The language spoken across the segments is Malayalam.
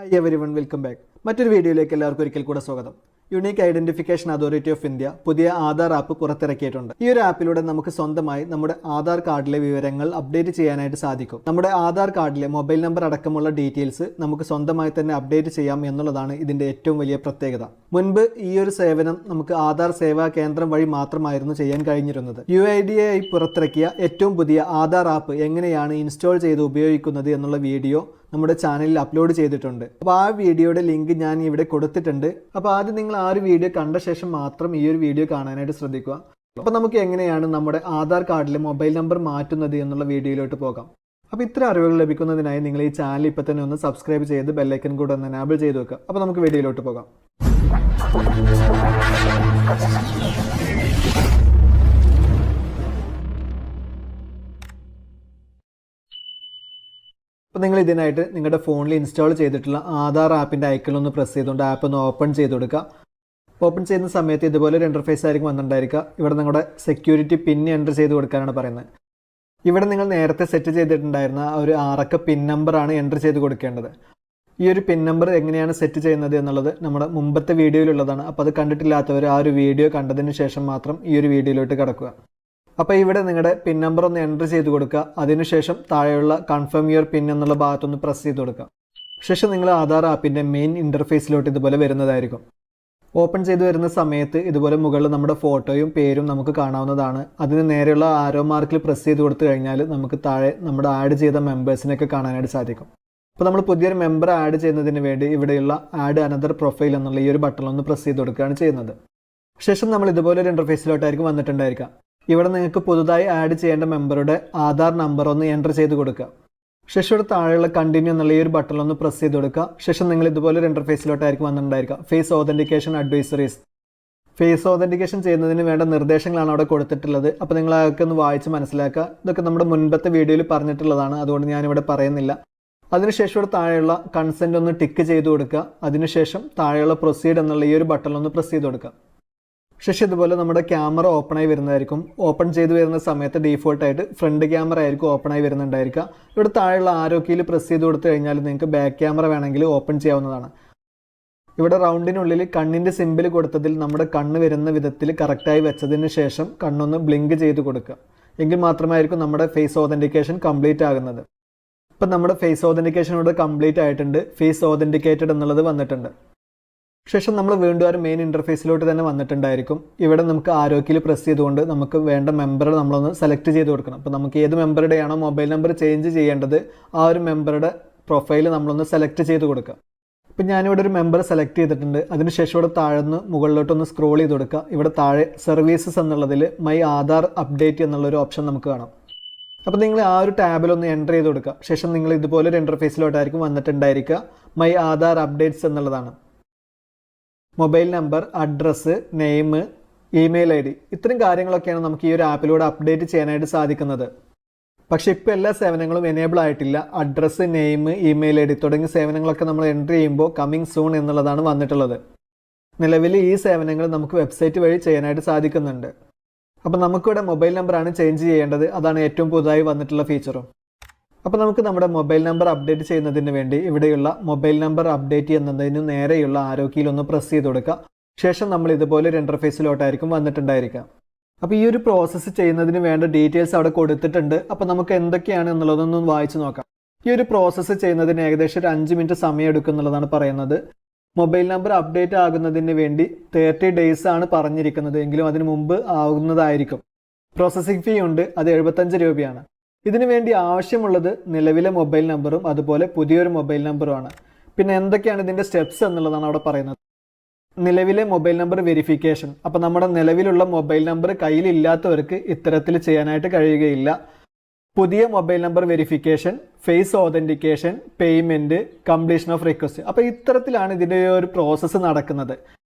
Hi everyone, welcome back. മറ്റൊരു വീഡിയോയിലേക്ക് എല്ലാവർക്കും ഒരിക്കൽ കൂടെ സ്വാഗതം. Unique identification authority of India പുതിയ ആധാർ ആപ്പ് പുറത്തിറക്കിയിട്ടുണ്ട്. ഈ ഒരു ആപ്പിലൂടെ നമുക്ക് സ്വന്തമായി നമ്മുടെ ആധാർ കാർഡിലെ വിവരങ്ങൾ അപ്ഡേറ്റ് ചെയ്യാനായിട്ട് സാധിക്കും. നമ്മുടെ ആധാർ കാർഡിലെ മൊബൈൽ നമ്പർ അടക്കമുള്ള ഡീറ്റെയിൽസ് നമുക്ക് സ്വന്തമായി തന്നെ അപ്ഡേറ്റ് ചെയ്യാം എന്നുള്ളതാണ് ഇതിന്റെ ഏറ്റവും വലിയ പ്രത്യേകത. മുൻപ് ഈ ഒരു സേവനം നമുക്ക് ആധാർ സേവാ കേന്ദ്രം വഴി മാത്രമായിരുന്നു ചെയ്യാൻ കഴിഞ്ഞിരുന്നത്. UIDAI പുറത്തിറക്കിയ ഏറ്റവും പുതിയ ആധാർ ആപ്പ് എങ്ങനെയാണ് ഇൻസ്റ്റാൾ ചെയ്ത് ഉപയോഗിക്കുന്നത് എന്നുള്ള വീഡിയോ നമ്മുടെ ചാനലിൽ അപ്ലോഡ് ചെയ്തിട്ടുണ്ട്. അപ്പോൾ ആ വീഡിയോയുടെ ലിങ്ക് ഞാൻ ഇവിടെ കൊടുത്തിട്ടുണ്ട്. അപ്പോൾ ആദ്യം നിങ്ങൾ ആ ഒരു വീഡിയോ കണ്ട ശേഷം മാത്രം ഈ ഒരു വീഡിയോ കാണാനായിട്ട് ശ്രദ്ധിക്കുക. അപ്പോൾ നമുക്ക് എങ്ങനെയാണ് നമ്മുടെ ആധാർ കാർഡിലെ മൊബൈൽ നമ്പർ മാറ്റുന്നത് എന്നുള്ള വീഡിയോയിലോട്ട് പോകാം. അപ്പോൾ ഇത്ര അറിവുകൾ ലഭിക്കുന്നതിനായി നിങ്ങൾ ഈ ചാനൽ ഇപ്പോൾ തന്നെ ഒന്ന് സബ്സ്ക്രൈബ് ചെയ്ത് ബെല്ലൈക്കൻ കൂടെ ഒന്ന് എനാബിൾ ചെയ്ത് വെക്കുക. അപ്പോൾ നമുക്ക് വീഡിയോയിലോട്ട് പോകാം. അപ്പോൾ നിങ്ങൾ ഇതിനായിട്ട് നിങ്ങളുടെ ഫോണിൽ ഇൻസ്റ്റാൾ ചെയ്തിട്ടുള്ള ആധാർ ആപ്പിൻ്റെ ഐക്കണിലൊന്ന് പ്രസ് ചെയ്തുകൊണ്ട് ആപ്പ് ഒന്ന് ഓപ്പൺ ചെയ്ത് കൊടുക്കുക. ഓപ്പൺ ചെയ്യുന്ന സമയത്ത് ഇതുപോലെ ഒരു ഇൻ്റർഫേസ് ആയിരിക്കും വന്നിട്ടുണ്ടായിരിക്കുക. ഇവിടെ നിങ്ങളുടെ സെക്യൂരിറ്റി പിൻ എൻ്റർ ചെയ്ത് കൊടുക്കാനാണ് പറയുന്നത്. ഇവിടെ നിങ്ങൾ നേരത്തെ സെറ്റ് ചെയ്തിട്ടുണ്ടായിരുന്ന ഒരു 6 അക്ക പിൻ നമ്പറാണ് എൻ്റർ ചെയ്ത് കൊടുക്കേണ്ടത്. ഈ ഒരു പിൻ നമ്പർ എങ്ങനെയാണ് സെറ്റ് ചെയ്യുന്നത് എന്നുള്ളത് നമ്മുടെ മുമ്പത്തെ വീഡിയോയിലുള്ളതാണ്. അപ്പോൾ അത് കണ്ടിട്ടില്ലാത്തവർ ആ ഒരു വീഡിയോ കണ്ടതിന് ശേഷം മാത്രം ഈ ഒരു വീഡിയോയിലോട്ട് കിടക്കുക. അപ്പോൾ ഇവിടെ നിങ്ങളുടെ പിൻ നമ്പർ ഒന്ന് എൻ്റർ ചെയ്ത് കൊടുക്കുക. അതിനുശേഷം താഴെയുള്ള കൺഫേം യുവർ പിൻ എന്നുള്ള ഭാഗത്തൊന്ന് പ്രസ് ചെയ്ത് കൊടുക്കുക. ശേഷം നിങ്ങൾ ആധാർ ആപ്പിൻ്റെ മെയിൻ ഇൻ്റർഫേസിലോട്ട് ഇതുപോലെ വരുന്നതായിരിക്കും. ഓപ്പൺ ചെയ്ത് വരുന്ന സമയത്ത് ഇതുപോലെ മുകളിൽ നമ്മുടെ ഫോട്ടോയും പേരും നമുക്ക് കാണാവുന്നതാണ്. അതിന് നേരെയുള്ള ആരോ മാർക്കിൽ പ്രസ് ചെയ്ത് കൊടുത്തു കഴിഞ്ഞാൽ നമുക്ക് താഴെ നമ്മുടെ ആഡ് ചെയ്ത മെമ്പേഴ്സിനൊക്കെ കാണാനായിട്ട് സാധിക്കും. അപ്പോൾ നമ്മൾ പുതിയൊരു മെമ്പർ ആഡ് ചെയ്യുന്നതിന് വേണ്ടി ഇവിടെയുള്ള ആഡ് അനദർ പ്രൊഫൈൽ എന്നുള്ള ഈ ഒരു ബട്ടൺ പ്രസ് ചെയ്ത് കൊടുക്കുകയാണ് ചെയ്യുന്നത്. ശേഷം നമ്മൾ ഇതുപോലെ ഒരു ഇൻ്റർഫേസിലോട്ടായിരിക്കും വന്നിട്ടുണ്ടായിരിക്കുക. ഇവിടെ നിങ്ങൾക്ക് പുതുതായി ആഡ് ചെയ്യേണ്ട മെമ്പറുടെ ആധാർ നമ്പർ ഒന്ന് എൻ്റർ ചെയ്ത് കൊടുക്കുക. ശേഷം ഇവിടെ താഴെയുള്ള കണ്ടിന്യൂ എന്നുള്ള ഈ ഒരു ബട്ടൺ പ്രസ് ചെയ്ത് കൊടുക്കുക. ശേഷം നിങ്ങൾ ഇതുപോലെ ഒരു ഇൻ്റർഫേസിലോട്ടായിരിക്കും വന്നിട്ടുണ്ടായിരിക്കുക. Face authentication advisories. Face authentication ചെയ്യുന്നതിന് വേണ്ട നിർദ്ദേശങ്ങളാണ് അവിടെ കൊടുത്തിട്ടുള്ളത്. അപ്പോൾ നിങ്ങൾ അതൊക്കെ ഒന്ന് വായിച്ച് മനസ്സിലാക്കുക. ഇതൊക്കെ നമ്മുടെ മുൻപത്തെ വീഡിയോയിൽ പറഞ്ഞിട്ടുള്ളതാണ്, അതുകൊണ്ട് ഞാനിവിടെ പറയുന്നില്ല. അതിനുശേഷം ഇവിടെ താഴെയുള്ള കൺസെൻറ്റ് ഒന്ന് ടിക്ക് ചെയ്ത് കൊടുക്കുക. അതിനുശേഷം താഴെയുള്ള പ്രൊസീഡ് എന്നുള്ള ഈ ഒരു ബട്ടൺ പ്രസ് ചെയ്ത് കൊടുക്കുക. ശേഷം ഇതുപോലെ നമ്മുടെ ക്യാമറ ഓപ്പണായി വരുന്നതായിരിക്കും. ഓപ്പൺ ചെയ്ത് വരുന്ന സമയത്ത് ഡീഫോൾട്ടായിട്ട് ഫ്രണ്ട് ക്യാമറ ആയിരിക്കും ഓപ്പണായി വരുന്നുണ്ടായിരിക്കുക. ഇവിടെ താഴെയുള്ള ആരോ കീയിൽ പ്രസ് ചെയ്ത് കൊടുത്തു കഴിഞ്ഞാൽ നിങ്ങൾക്ക് ബാക്ക് ക്യാമറ വേണമെങ്കിൽ ഓപ്പൺ ചെയ്യാവുന്നതാണ്. ഇവിടെ റൗണ്ടിനുള്ളിൽ കണ്ണിൻ്റെ സിമ്പിൾ കൊടുത്തതിൽ നമ്മുടെ കണ്ണ് വരുന്ന വിധത്തിൽ കറക്റ്റായി വെച്ചതിന് ശേഷം കണ്ണൊന്ന് ബ്ലിങ്ക് ചെയ്ത് കൊടുക്കുക. എങ്കിൽ മാത്രമായിരിക്കും നമ്മുടെ ഫേസ് ഓതൻറ്റിക്കേഷൻ കംപ്ലീറ്റ് ആകുന്നത്. ഇപ്പം നമ്മുടെ ഫേസ് ഓതൻറ്റിക്കേഷൻ ഇവിടെ കംപ്ലീറ്റ് ആയിട്ടുണ്ട്. ഫേസ് ഓതൻറ്റിക്കേറ്റഡ് എന്നുള്ളത് വന്നിട്ടുണ്ട്. ശേഷം നമ്മൾ വീണ്ടും ഒരു മെയിൻ ഇൻ്റർഫേസിലോട്ട് തന്നെ വന്നിട്ടുണ്ടായിരിക്കും. ഇവിടെ നമുക്ക് ആരോക്കിൽ പ്രസ് ചെയ്തുകൊണ്ട് നമുക്ക് വേണ്ട മെമ്പർ നമ്മളൊന്ന് സെലക്ട് ചെയ്ത് കൊടുക്കണം. അപ്പോൾ നമുക്ക് ഏത് മെമ്പറുടെയാണോ മൊബൈൽ നമ്പർ ചേഞ്ച് ചെയ്യേണ്ടത് ആ ഒരു മെമ്പറുടെ പ്രൊഫൈൽ നമ്മളൊന്ന് സെലക്ട് ചെയ്ത് കൊടുക്കുക. ഇപ്പം ഞാനിവിടെ ഒരു മെമ്പർ സെലക്ട് ചെയ്തിട്ടുണ്ട്. അതിനുശേഷം ഇവിടെ താഴ്ന്ന് മുകളിലോട്ടൊന്ന് സ്ക്രോൾ ചെയ്ത് കൊടുക്കുക. ഇവിടെ താഴെ സർവീസസ് എന്നുള്ളതിൽ മൈ ആധാർ അപ്ഡേറ്റ് എന്നുള്ളൊരു ഓപ്ഷൻ നമുക്ക് കാണാം. അപ്പോൾ നിങ്ങൾ ആ ഒരു ടാബിലൊന്ന് എൻ്റർ ചെയ്ത് കൊടുക്കുക. ശേഷം നിങ്ങൾ ഇതുപോലെ ഒരു ഇൻ്റർഫേസിലോട്ടായിരിക്കും വന്നിട്ടുണ്ടായിരിക്കുക. മൈ ആധാർ അപ്ഡേറ്റ്സ് എന്നുള്ളതാണ്. Mobile number, address, name, email ID ഇത്രയും കാര്യങ്ങളൊക്കെയാണ് നമുക്ക് ഈ ഒരു ആപ്പിലൂടെ അപ്ഡേറ്റ് ചെയ്യാനായിട്ട് സാധിക്കുന്നത്. പക്ഷേ ഇപ്പോൾ എല്ലാ സേവനങ്ങളും എനേബിൾ ആയിട്ടില്ല. അഡ്രസ്സ്, നെയിം, ഇമെയിൽ ID തുടങ്ങിയ സേവനങ്ങളൊക്കെ നമ്മൾ എൻ്റർ ചെയ്യുമ്പോൾ കമ്മിങ് സൂൺ എന്നുള്ളതാണ് വന്നിട്ടുള്ളത്. നിലവിൽ ഈ സേവനങ്ങൾ നമുക്ക് വെബ്സൈറ്റ് വഴി ചെയ്യാനായിട്ട് സാധിക്കുന്നുണ്ട്. അപ്പോൾ നമുക്കിവിടെ മൊബൈൽ നമ്പറാണ് ചേഞ്ച് ചെയ്യേണ്ടത്. അതാണ് ഏറ്റവും പുതുതായി വന്നിട്ടുള്ള ഫീച്ചറും. അപ്പോൾ നമുക്ക് നമ്മുടെ മൊബൈൽ നമ്പർ അപ്ഡേറ്റ് ചെയ്യുന്നതിന് വേണ്ടി ഇവിടെയുള്ള മൊബൈൽ നമ്പർ അപ്ഡേറ്റ് എന്നതിന് നേരെയുള്ള ആരോ കീയിൽ ഒന്ന് പ്രസ് ചെയ്ത് കൊടുക്കുക. ശേഷം നമ്മൾ ഇതുപോലെ ഒരു ഇൻ്റർഫേസിലോട്ടായിരിക്കും വന്നിട്ടുണ്ടായിരിക്കുക. അപ്പോൾ ഈ ഒരു പ്രോസസ്സ് ചെയ്യുന്നതിന് വേണ്ട ഡീറ്റെയിൽസ് അവിടെ കൊടുത്തിട്ടുണ്ട്. അപ്പോൾ നമുക്ക് എന്തൊക്കെയാണ് എന്നുള്ളതൊന്നും വായിച്ച് നോക്കാം. ഈ ഒരു പ്രോസസ്സ് ചെയ്യുന്നതിന് ഏകദേശം ഒരു 5 മിനിറ്റ് സമയം എടുക്കും എന്നുള്ളതാണ് പറയുന്നത്. മൊബൈൽ നമ്പർ അപ്ഡേറ്റ് ആകുന്നതിന് വേണ്ടി 30 days ആണ് പറഞ്ഞിരിക്കുന്നത്. എങ്കിലും അതിന് മുമ്പ് ആകുന്നതായിരിക്കും. പ്രോസസ്സിംഗ് ഫീ ഉണ്ട്, അത് 75 രൂപയാണ്. ഇതിനു വേണ്ടി ആവശ്യമുള്ളത് നിലവിലെ മൊബൈൽ നമ്പറും അതുപോലെ പുതിയൊരു മൊബൈൽ നമ്പറുമാണ്. പിന്നെ എന്തൊക്കെയാണ് ഇതിൻ്റെ സ്റ്റെപ്സ് എന്നുള്ളതാണ് അവിടെ പറയുന്നത്. നിലവിലെ മൊബൈൽ നമ്പർ വെരിഫിക്കേഷൻ. അപ്പോൾ നമ്മുടെ നിലവിലുള്ള മൊബൈൽ നമ്പർ കയ്യിലില്ലാത്തവർക്ക് ഇത്തരത്തിൽ ചെയ്യാനായിട്ട് കഴിയുകയില്ല. പുതിയ mobile number verification, face authentication, payment, completion of request. അപ്പോൾ ഇത്തരത്തിലാണ് ഇതിൻ്റെ ഒരു പ്രോസസ്സ് നടക്കുന്നത്.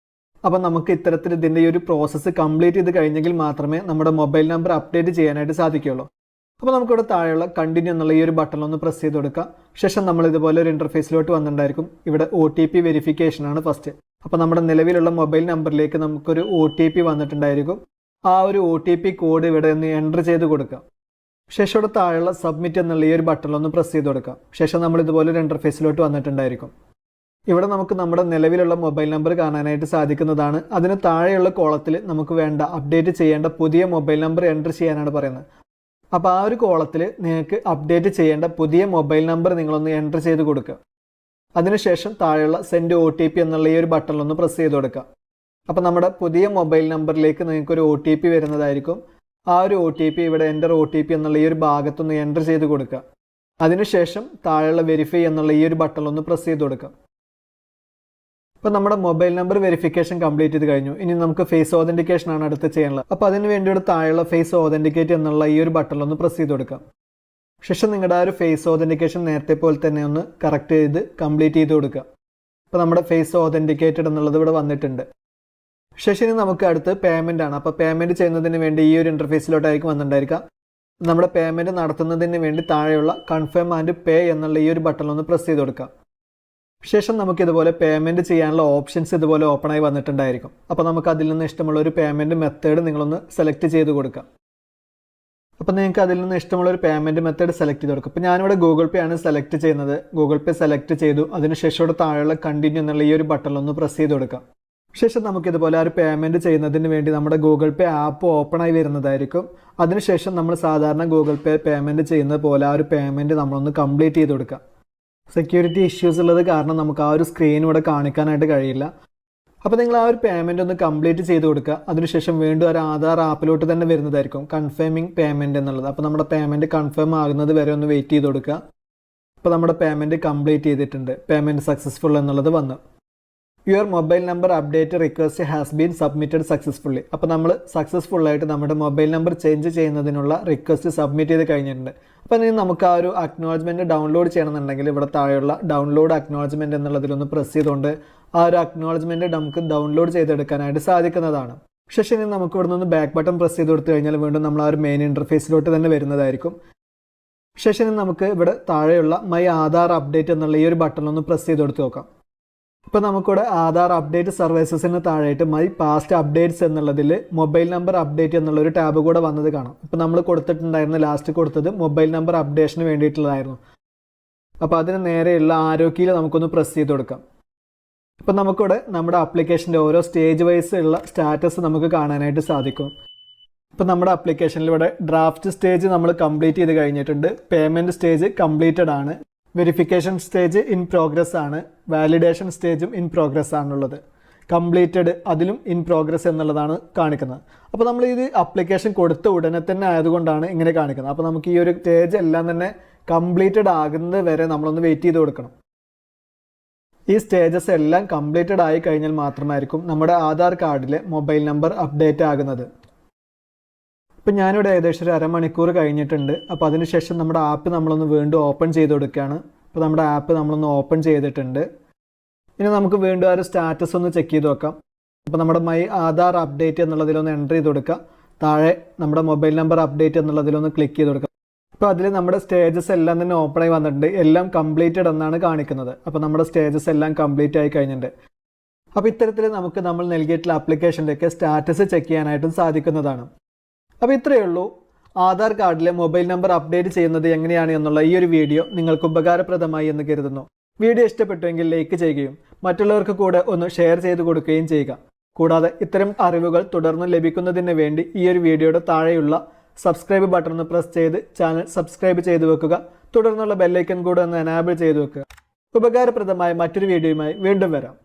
അപ്പോൾ നമുക്ക് ഇത്തരത്തിൽ ഇതിൻ്റെ ഒരു പ്രോസസ്സ് കംപ്ലീറ്റ് ചെയ്ത് കഴിഞ്ഞെങ്കിൽ മാത്രമേ നമ്മുടെ മൊബൈൽ നമ്പർ അപ്ഡേറ്റ് ചെയ്യാനായിട്ട് സാധിക്കുകയുള്ളൂ. അപ്പോൾ നമുക്കിവിടെ താഴെയുള്ള കണ്ടിന്യൂ എന്നുള്ള ഈ ഒരു ബട്ടൺ പ്രസ് ചെയ്ത് കൊടുക്കുക. ശേഷം നമ്മൾ ഇതുപോലെ ഒരു ഇൻ്റർഫേസിലോട്ട് വന്നിട്ടുണ്ടായിരിക്കും. ഇവിടെ OTP വെരിഫിക്കേഷനാണ് ഫസ്റ്റ്. അപ്പോൾ നമ്മുടെ നിലവിലുള്ള മൊബൈൽ നമ്പറിലേക്ക് നമുക്കൊരു OTP വന്നിട്ടുണ്ടായിരിക്കും. ആ ഒരു OTP കോഡ് ഇവിടെ ഒന്ന് എൻ്റർ ചെയ്ത് കൊടുക്കുക. ശേഷം ഇവിടെ താഴെയുള്ള സബ്മിറ്റ് എന്നുള്ള ഈ ഒരു ബട്ടൺ പ്രസ് ചെയ്ത് കൊടുക്കുക. ശേഷം നമ്മൾ ഇതുപോലെ ഒരു ഇൻ്റർഫേസിലോട്ട് വന്നിട്ടുണ്ടായിരിക്കും. ഇവിടെ നമുക്ക് നമ്മുടെ നിലവിലുള്ള മൊബൈൽ നമ്പർ കാണാനായിട്ട് സാധിക്കുന്നതാണ്. അതിന് താഴെയുള്ള കോളത്തിൽ നമുക്ക് വേണ്ട അപ്ഡേറ്റ് ചെയ്യേണ്ട പുതിയ മൊബൈൽ നമ്പർ എൻ്റർ ചെയ്യാനാണ് പറയുന്നത്. അപ്പോൾ ആ ഒരു കോളത്തിൽ നിങ്ങൾക്ക് അപ്ഡേറ്റ് ചെയ്യേണ്ട പുതിയ മൊബൈൽ നമ്പർ നിങ്ങളൊന്ന് എൻ്റർ ചെയ്ത് കൊടുക്കുക. അതിനുശേഷം താഴെയുള്ള സെൻഡ് OTP എന്നുള്ള ഈ ഒരു ബട്ടണിലൊന്ന് പ്രസ് ചെയ്ത് കൊടുക്കുക. അപ്പോൾ നമ്മുടെ പുതിയ മൊബൈൽ നമ്പറിലേക്ക് നിങ്ങൾക്കൊരു OTP വരുന്നതായിരിക്കും. ആ ഒരു OTP ഇവിടെ എൻ്റർ OTP എന്നുള്ള ഈ ഒരു ഭാഗത്തൊന്ന് എൻ്റർ ചെയ്ത് കൊടുക്കുക. അതിനുശേഷം താഴെയുള്ള വെരിഫൈ എന്നുള്ള ഈ ഒരു ബട്ടണിലൊന്ന് പ്രസ് ചെയ്ത് കൊടുക്കുക. അപ്പോൾ നമ്മുടെ മൊബൈൽ നമ്പർ വെരിഫിക്കേഷൻ കംപ്ലീറ്റ് ചെയ്ത് കഴിഞ്ഞു. ഇനി നമുക്ക് ഫേസ് ഓതൻറ്റിക്കേഷൻ ആണ് അടുത്ത് ചെയ്യാനുള്ളത്. അപ്പോൾ അതിന് വേണ്ടിയിട്ട് താഴെയുള്ള ഫേസ് ഓതൻറ്റിക്കേറ്റ് എന്നുള്ള ഈ ഒരു ബട്ടണിലൊന്ന് പ്രസ് ചെയ്ത് കൊടുക്കാം. ശേഷം നിങ്ങളുടെ ആ ഒരു ഫേസ് ഓതൻറ്റിക്കേഷൻ നേരത്തെ പോലെ തന്നെ ഒന്ന് കറക്റ്റ് ചെയ്ത് കംപ്ലീറ്റ് ചെയ്ത് കൊടുക്കുക. അപ്പോൾ നമ്മുടെ ഫേസ് ഓതൻറ്റിക്കേറ്റഡ് എന്നുള്ളത് ഇവിടെ വന്നിട്ടുണ്ട്. ശേഷം ഇനി നമുക്ക് അടുത്ത് പേയ്മെൻ്റ് ആണ്. അപ്പോൾ പേയ്മെൻറ്റ് ചെയ്യുന്നതിന് വേണ്ടി ഈ ഒരു ഇൻ്റർഫേസിലോട്ടായിരിക്കും വന്നിട്ടുണ്ടായിരിക്കുക. നമ്മുടെ പേയ്മെൻറ്റ് നടത്തുന്നതിന് വേണ്ടി താഴെയുള്ള കൺഫേം ആൻഡ് പേ എന്നുള്ള ഈ ഒരു ബട്ടണിലൊന്ന് പ്രസ് ചെയ്ത് കൊടുക്കാം. ശേഷം നമുക്ക് ഇതുപോലെ പേയ്മെൻറ്റ് ചെയ്യാനുള്ള ഓപ്ഷൻസ് ഇതുപോലെ ഓപ്പൺ ആയി വന്നിട്ടുണ്ടായിരിക്കും. അപ്പോൾ നമുക്ക് അതിൽ നിന്ന് ഇഷ്ടമുള്ള ഒരു പേയ്മെൻറ്റ് മെത്തേഡ് നിങ്ങളൊന്ന് സെലക്ട് ചെയ്ത് കൊടുക്കാം. അപ്പോൾ നിങ്ങൾക്ക് അതിൽ നിന്ന് ഇഷ്ടമുള്ള ഒരു പേയ്മെൻറ്റ് മെത്തേഡ് സെലക്ട് ചെയ്ത് കൊടുക്കും. അപ്പോൾ ഞാനിവിടെ ഗൂഗിൾ പേ ആണ് സെലക്ട് ചെയ്യുന്നത്. ഗൂഗിൾ പേ സെലക്ട് ചെയ്തു. അതിനുശേഷം ഇവിടെ താഴെയുള്ള കണ്ടിന്യൂ എന്നുള്ള ഈ ഒരു ബട്ടണിലൊന്ന് പ്രസ് ചെയ്ത് കൊടുക്കാം. ശേഷം നമുക്ക് ഇതുപോലെ ആ ഒരു പേയ്മെൻറ്റ് ചെയ്യുന്നതിന് വേണ്ടി നമ്മുടെ ഗൂഗിൾ പേ ആപ്പ് ഓപ്പൺ ആയി വരുന്നതായിരിക്കും. അതിനുശേഷം നമ്മൾ സാധാരണ ഗൂഗിൾ പേ പേയ്മെൻറ്റ് ചെയ്യുന്നത് പോലെ ആ ഒരു പേയ്മെൻറ്റ് നമ്മളൊന്ന് കംപ്ലീറ്റ് ചെയ്ത് കൊടുക്കാം. സെക്യൂരിറ്റി ഇഷ്യൂസ് ഉള്ളത് കാരണം നമുക്ക് ആ ഒരു സ്ക്രീൻ ഇവിടെ കാണിക്കാനായിട്ട് കഴിയില്ല. അപ്പോൾ നിങ്ങൾ ആ ഒരു പേയ്മെൻറ്റ് ഒന്ന് കംപ്ലീറ്റ് ചെയ്ത് കൊടുക്കുക. അതിനുശേഷം വീണ്ടും ഒരു ആധാർ ആപ്പിലോട്ട് തന്നെ വരുന്നതായിരിക്കും കൺഫേമിംഗ് പേയ്മെൻറ്റ് എന്നുള്ളത്. അപ്പോൾ നമ്മുടെ പേയ്മെൻറ്റ് കൺഫേം ആകുന്നത് വരെ ഒന്ന് വെയിറ്റ് ചെയ്ത് കൊടുക്കുക. അപ്പോൾ നമ്മുടെ പേയ്മെൻറ്റ് കംപ്ലീറ്റ് ചെയ്തിട്ടുണ്ട്. പേയ്മെൻറ്റ് സക്സസ്ഫുൾ എന്നുള്ളത് വന്നു. Your mobile number update request has been submitted successfully. അപ്പോൾ നമ്മൾ സക്സസ്ഫുള്ളായിട്ട് നമ്മുടെ മൊബൈൽ നമ്പർ ചേഞ്ച് ചെയ്യുന്നതിനുള്ള റിക്വസ്റ്റ് സബ്മിറ്റ് ചെയ്ത് കഴിഞ്ഞിട്ടുണ്ട്. അപ്പോൾ ഇനി നമുക്ക് ആ ഒരു അക്നോളജ്മെൻറ്റ് ഡൗൺലോഡ് ചെയ്യണമെന്നുണ്ടെങ്കിൽ ഇവിടെ താഴെയുള്ള ഡൗൺലോഡ് അക്നോളജ്മെൻറ്റ് എന്നുള്ളതിലൊന്ന് പ്രസ് ചെയ്തുകൊണ്ട് ആ ഒരു അക്നോളജ്മെൻറ്റ് നമുക്ക് ഡൗൺലോഡ് ചെയ്തെടുക്കാനായിട്ട് സാധിക്കുന്നതാണ്. ശേഷം ഇനി നമുക്ക് ഇവിടെ നിന്ന് ബാക്ക് ബട്ടൺ പ്രസ് ചെയ്ത് കൊടുത്തു കഴിഞ്ഞാൽ വീണ്ടും നമ്മൾ ആ ഒരു മെയിൻ ഇൻ്റർഫേസിലോട്ട് തന്നെ വരുന്നതായിരിക്കും. ശേഷം നമുക്ക് ഇവിടെ താഴെയുള്ള മൈ ആധാർ അപ്ഡേറ്റ് എന്നുള്ള ഈ ഒരു ബട്ടണിലൊന്ന് പ്രസ് ചെയ്ത് കൊടുത്ത് നോക്കാം. ഇപ്പോൾ നമുക്കിവിടെ ആധാർ അപ്ഡേറ്റ് സർവീസസിന് താഴെയായിട്ട് മൈ പാസ്റ്റ് അപ്ഡേറ്റ്സ് എന്നുള്ളതിൽ മൊബൈൽ നമ്പർ അപ്ഡേറ്റ് എന്നുള്ളൊരു ടാബ് കൂടെ വന്നത് കാണാം. ഇപ്പോൾ നമ്മൾ കൊടുത്തിട്ടുണ്ടായിരുന്ന ലാസ്റ്റ് കൊടുത്തത് മൊബൈൽ നമ്പർ അപ്ഡേഷന് വേണ്ടിയിട്ടുള്ളതായിരുന്നു. അപ്പോൾ അതിന് നേരെയുള്ള ആരോ കീയിൽ നമുക്കൊന്ന് പ്രസ് ചെയ്ത് കൊടുക്കാം. ഇപ്പോൾ നമുക്കിവിടെ നമ്മുടെ ആപ്ലിക്കേഷൻ്റെ ഓരോ സ്റ്റേജ് വൈസ് ഉള്ള സ്റ്റാറ്റസ് നമുക്ക് കാണാനായിട്ട് സാധിക്കും. ഇപ്പോൾ നമ്മുടെ ആപ്ലിക്കേഷനിൽ ഇവിടെ ഡ്രാഫ്റ്റ് സ്റ്റേജ് നമ്മൾ കംപ്ലീറ്റ് ചെയ്ത് കഴിഞ്ഞിട്ടുണ്ട്. പേയ്മെൻറ്റ് സ്റ്റേജ് കംപ്ലീറ്റഡ് ആണ്. വെരിഫിക്കേഷൻ സ്റ്റേജ് ഇൻ പ്രോഗ്രസ് ആണ്. വാലിഡേഷൻ സ്റ്റേജും ഇൻ പ്രോഗ്രസ് ആണുള്ളത്. കംപ്ലീറ്റഡ് അതിലും ഇൻ പ്രോഗ്രസ് എന്നുള്ളതാണ് കാണിക്കുന്നത്. അപ്പോൾ നമ്മൾ ഇത് ആപ്ലിക്കേഷൻ കൊടുത്ത ഉടനെ തന്നെ ആയതുകൊണ്ടാണ് ഇങ്ങനെ കാണിക്കുന്നത്. അപ്പോൾ നമുക്ക് ഈ ഒരു സ്റ്റേജ് എല്ലാം തന്നെ കംപ്ലീറ്റഡ് ആകുന്നത് വരെ നമ്മളൊന്ന് വെയിറ്റ് ചെയ്ത് കൊടുക്കണം. ഈ സ്റ്റേജസ് എല്ലാം കംപ്ലീറ്റഡ് ആയി കഴിഞ്ഞാൽ മാത്രമായിരിക്കും നമ്മുടെ ആധാർ കാർഡിലെ മൊബൈൽ നമ്പർ അപ്ഡേറ്റ് ആകുന്നത്. ഇപ്പം ഞാനിവിടെ ഏകദേശം ഒരു അരമണിക്കൂർ കഴിഞ്ഞിട്ടുണ്ട്. അപ്പോൾ അതിനുശേഷം നമ്മുടെ ആപ്പ് നമ്മളൊന്ന് വീണ്ടും ഓപ്പൺ ചെയ്ത് കൊടുക്കുകയാണ്. അപ്പോൾ നമ്മുടെ ആപ്പ് നമ്മളൊന്ന് ഓപ്പൺ ചെയ്തിട്ടുണ്ട്. ഇനി നമുക്ക് വീണ്ടും ആ ഒരു സ്റ്റാറ്റസ് ഒന്ന് ചെക്ക് ചെയ്ത് നോക്കാം. അപ്പോൾ നമ്മുടെ മൈ ആധാർ അപ്ഡേറ്റ് എന്നുള്ളതിലൊന്ന് എൻ്റർ ചെയ്ത് കൊടുക്കുക. താഴെ നമ്മുടെ മൊബൈൽ നമ്പർ അപ്ഡേറ്റ് എന്നുള്ളതിലൊന്ന് ക്ലിക്ക് ചെയ്ത് കൊടുക്കുക. അപ്പോൾ അതിൽ നമ്മുടെ സ്റ്റേജസ് എല്ലാം തന്നെ ഓപ്പൺ ആയി വന്നിട്ടുണ്ട്. എല്ലാം കംപ്ലീറ്റഡ് എന്നാണ് കാണിക്കുന്നത്. അപ്പോൾ നമ്മുടെ സ്റ്റേജസ് എല്ലാം കംപ്ലീറ്റ് ആയി കഴിഞ്ഞിട്ടുണ്ട്. അപ്പോൾ ഇത്തരത്തിൽ നമുക്ക് നമ്മൾ നൽകിയിട്ടുള്ള ആപ്ലിക്കേഷൻ്റെയൊക്കെ സ്റ്റാറ്റസ് ചെക്ക് ചെയ്യാനായിട്ടും സാധിക്കുന്നതാണ്. അപ്പോൾ ഇത്രയേ ഉള്ളൂ. ആധാർ കാർഡിലെ മൊബൈൽ നമ്പർ അപ്ഡേറ്റ് ചെയ്യുന്നത് എങ്ങനെയാണ് എന്നുള്ള ഈ ഒരു വീഡിയോ നിങ്ങൾക്ക് ഉപകാരപ്രദമായി എന്ന് കരുതുന്നു. വീഡിയോ ഇഷ്ടപ്പെട്ടുവെങ്കിൽ ലൈക്ക് ചെയ്യുകയും മറ്റുള്ളവർക്ക് കൂടെ ഒന്ന് ഷെയർ ചെയ്ത് കൊടുക്കുകയും ചെയ്യുക. കൂടാതെ ഇത്തരം അറിവുകൾ തുടർന്ന് ലഭിക്കുന്നതിന് വേണ്ടി ഈ ഒരു വീഡിയോയുടെ താഴെയുള്ള സബ്സ്ക്രൈബ് ബട്ടൺ ഒന്ന് പ്രസ് ചെയ്ത് ചാനൽ സബ്സ്ക്രൈബ് ചെയ്ത് വെക്കുക. തുടർന്നുള്ള ബെല്ലൈക്കൺ കൂടെ ഒന്ന് എനാബിൾ ചെയ്ത് വെക്കുക. ഉപകാരപ്രദമായ മറ്റൊരു വീഡിയോയുമായി വീണ്ടും വരാം.